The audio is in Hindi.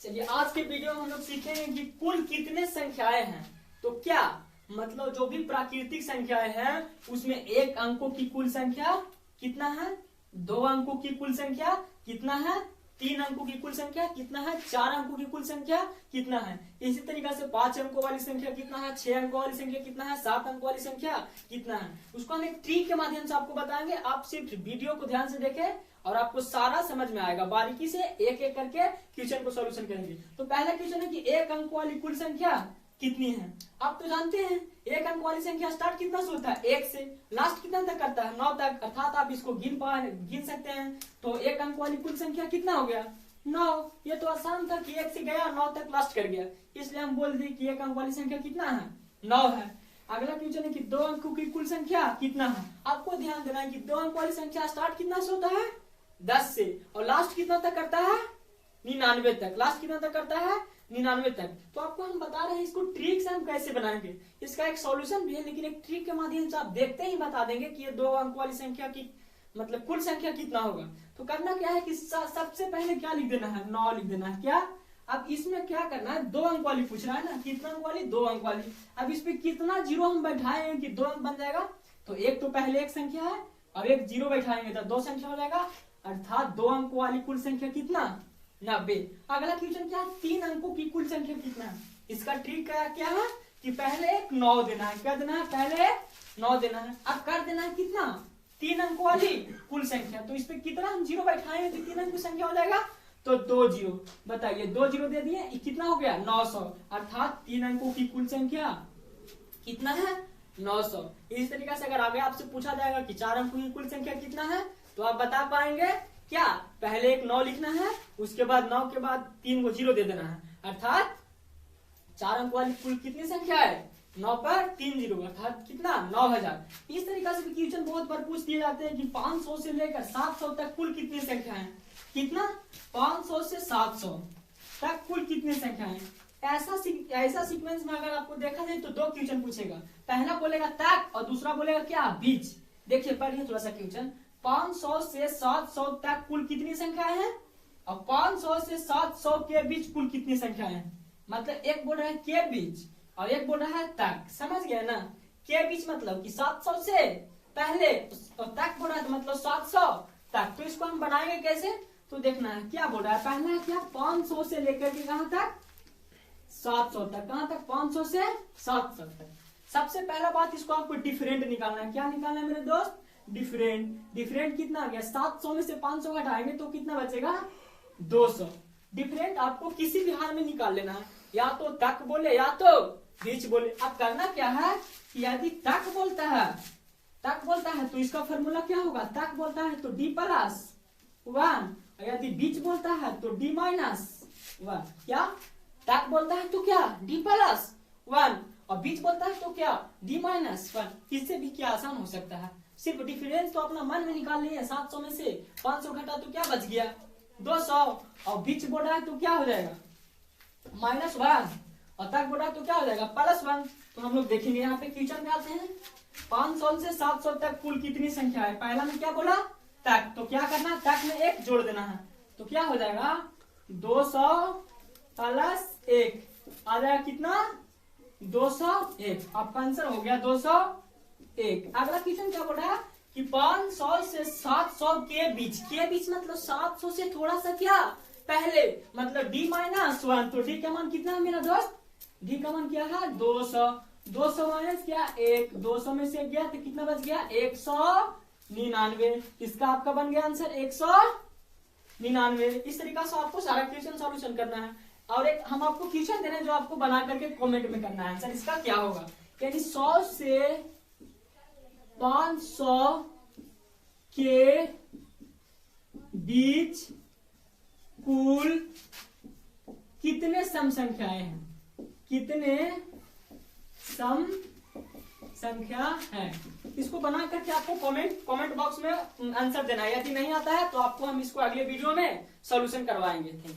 चलिए आज के वीडियो में हम लोग सीखेंगे कि कुल कितने संख्याएं हैं। तो क्या मतलब जो भी प्राकृतिक संख्याएं हैं उसमें एक अंकों की कुल संख्या कितना है, दो अंकों की कुल संख्या कितना है, तीन अंकों की कुल संख्या कितना है, चार अंकों की कुल संख्या कितना है। इसी तरीके से 5 अंकों वाली संख्या कितना है, 6 अंकों वाली संख्या कितना है, 7 अंकों वाली संख्या कितना है। उसको हम एक ट्रिक के माध्यम से आपको बताएंगे। आप सिर्फ वीडियो को ध्यान से देखें और आपको सारा समझ में आएगा। बारीकी से एक एक करके क्वेश्चन को सॉल्यूशन करेंगे। तो पहला क्वेश्चन है कि एक अंक वाली कुल संख्या कितनी है। आप तो जानते हैं एक अंक वाली संख्या स्टार्ट कितना से होता है, 1 से, लास्ट कितना तक करता है, 9 तक। अर्थात आप इसको गिन सकते हैं। तो एक अंक वाली कुल संख्या कितना हो गया, 9। ये तो आसान था कि 1 से गया 9 तक लास्ट कर गया, इसलिए हम बोल दिए कि एक अंक वाली संख्या कितना है, 9 है। अगला क्वेश्चन है कि दो अंकों की कुल संख्या कितना है। आपको ध्यान देना है कि दो अंक वाली संख्या स्टार्ट कितना से होता है, 10 से, और लास्ट कितना तक करता है, 99 तक। लास्ट कितना तक करता है, 99 तक। तो आपको हम बता रहे हैं इसको ट्रिक से हम कैसे बनाएंगे। इसका एक सॉल्यूशन भी है, लेकिन एक ट्रिक के माध्यम से आप देखते ही बता देंगे कि ये दो अंक वाली संख्या की मतलब कुल संख्या कितना होगा। तो करना क्या है कि सबसे पहले क्या लिख देना है, 9 लिख देना है। क्या अब इसमें क्या करना है, दो अंक वाली पूछ रहा है ना, कितना अंक वाली, दो अंक वाली। अब इस पे कितना जीरो हम बैठाएंगे कि दो अंक बन जाएगा। तो एक तो पहले एक संख्या है और एक जीरो बैठाएंगे तो दो संख्या हो जाएगा। अर्थात दो अंक वाली कुल संख्या कितना, 90। अगला क्वेश्चन क्या है, तीन अंकों की कुल संख्या कितना है। इसका ट्रिक क्या है कि पहले एक 9 देना है। क्या देना है, पहले 9 देना है। अब कर देना है कितना, तीन अंकों वाली कुल संख्या। तो इस पे कितना हम जीरो बैठाएंगे तो तीन अंक की संख्या हो जाएगा, तो 2 जीरो। बताइए 2 जीरो दे दिए, कितना हो गया, 900। अर्थात तीन अंकों की कुल संख्या कितना है, 900। इस तरीके से अगर आगे आपसे पूछा जाएगा कि चार अंकों की कुल संख्या कितना है, तो आप बता पाएंगे क्या, पहले एक 9 लिखना है, उसके बाद 9 के बाद 3 को जीरो दे देना है। अर्थात चार अंक वाली कुल कितनी संख्या है, 9 पर 3 जीरो, अर्थात कितना, 9000। इस तरीके से भी क्वेश्चन बहुत बार पूछ दिए जाते हैं कि 500 से लेकर 700 तक कुल कितनी संख्या है। कितना, 500 से 700 तक कुल कितनी संख्या है। ऐसा सीक्वेंस में अगर आपको देखा जाए तो दो क्वेश्चन पूछेगा। पहला बोलेगा तक और दूसरा बोलेगा क्या, बीच। देखिए पढ़िए थोड़ा सा क्वेश्चन। 500 से 700 तक कुल कितनी संख्याएं हैं और 500 से 700 के बीच कुल कितनी संख्याएं हैं। मतलब एक बोल रहा है के बीच और एक बोल रहा है तक। समझ गए ना, के बीच मतलब कि 700 से पहले और तक बोल रहा है तो मतलब 700 तक। तो इसको हम बनाएंगे कैसे, तो देखना है क्या बोल रहा है। पहला है क्या, 500 से लेकर के कहां तक, 700 तक। कहां तक, 500 से 700 तक। सबसे पहला बात, इसको आपको डिफरेंट निकालना है। क्या निकालना है मेरे दोस्त, डिफरेंट कितना आ गया, 700 में से 500 घटाएंगे तो कितना बचेगा, 200। डिफरेंट आपको किसी भी हाल में निकाल लेना है, या तो तक बोले या तो बीच बोले। अब करना क्या है कि यदि तक बोलता है तो इसका फॉर्मूला क्या होगा, तक बोलता है तो d+1, यदि बीच बोलता है तो d-1। क्या, तक बोलता है तो क्या, d+1 और बीच बोलता है तो क्या, d-1। इससे भी क्या आसान हो सकता है, सिर्फ डिफरेंस तो अपना मन में निकाल लिए। 700 में से 500 घटा तो क्या बच गया, 200। और बीच बोल रहा है तो क्या हो जाएगा, -1, और तक बोल रहा है तो क्या हो जाएगा, +1। तो हम लोग देखेंगे यहाँ पे क्वेश्चन में आते हैं। 500 से 700 तक कुल कितनी संख्या है। पहला में क्या बोला, तक। तो क्या करना, तक में 1 जोड़ देना है। तो क्या हो जाएगा, 200 + 1 आ जाएगा कितना, 201। आपका आंसर हो गया 201। अगला क्वेश्चन क्या बोल रहा है कि 500 से 700 के बीच मतलब 700 से थोड़ा सा क्या पहले, मतलब d-1। तो d का मान कितना है मेरा दोस्त, d का मान क्या है, 200। 200 माइनस क्या, 1। 200 में से गया तो कितना बच गया, 199। इसका आपका बन गया आंसर 199। इस तरीका से आपको सारा क्वेश्चन सॉल्यूशन करना है। और एक हम आपको क्वेश्चन दे रहे हैं जो आपको बना करके कमेंट में करना है आंसर इसका क्या होगा। यानी 100 से 500 के बीच कुल कितने सम संख्याएं हैं, कितने सम संख्या है। इसको बना करके आपको कमेंट बॉक्स में आंसर देना है। यदि नहीं आता है तो आपको हम इसको अगले वीडियो में सॉल्यूशन करवाएंगे। Thank you.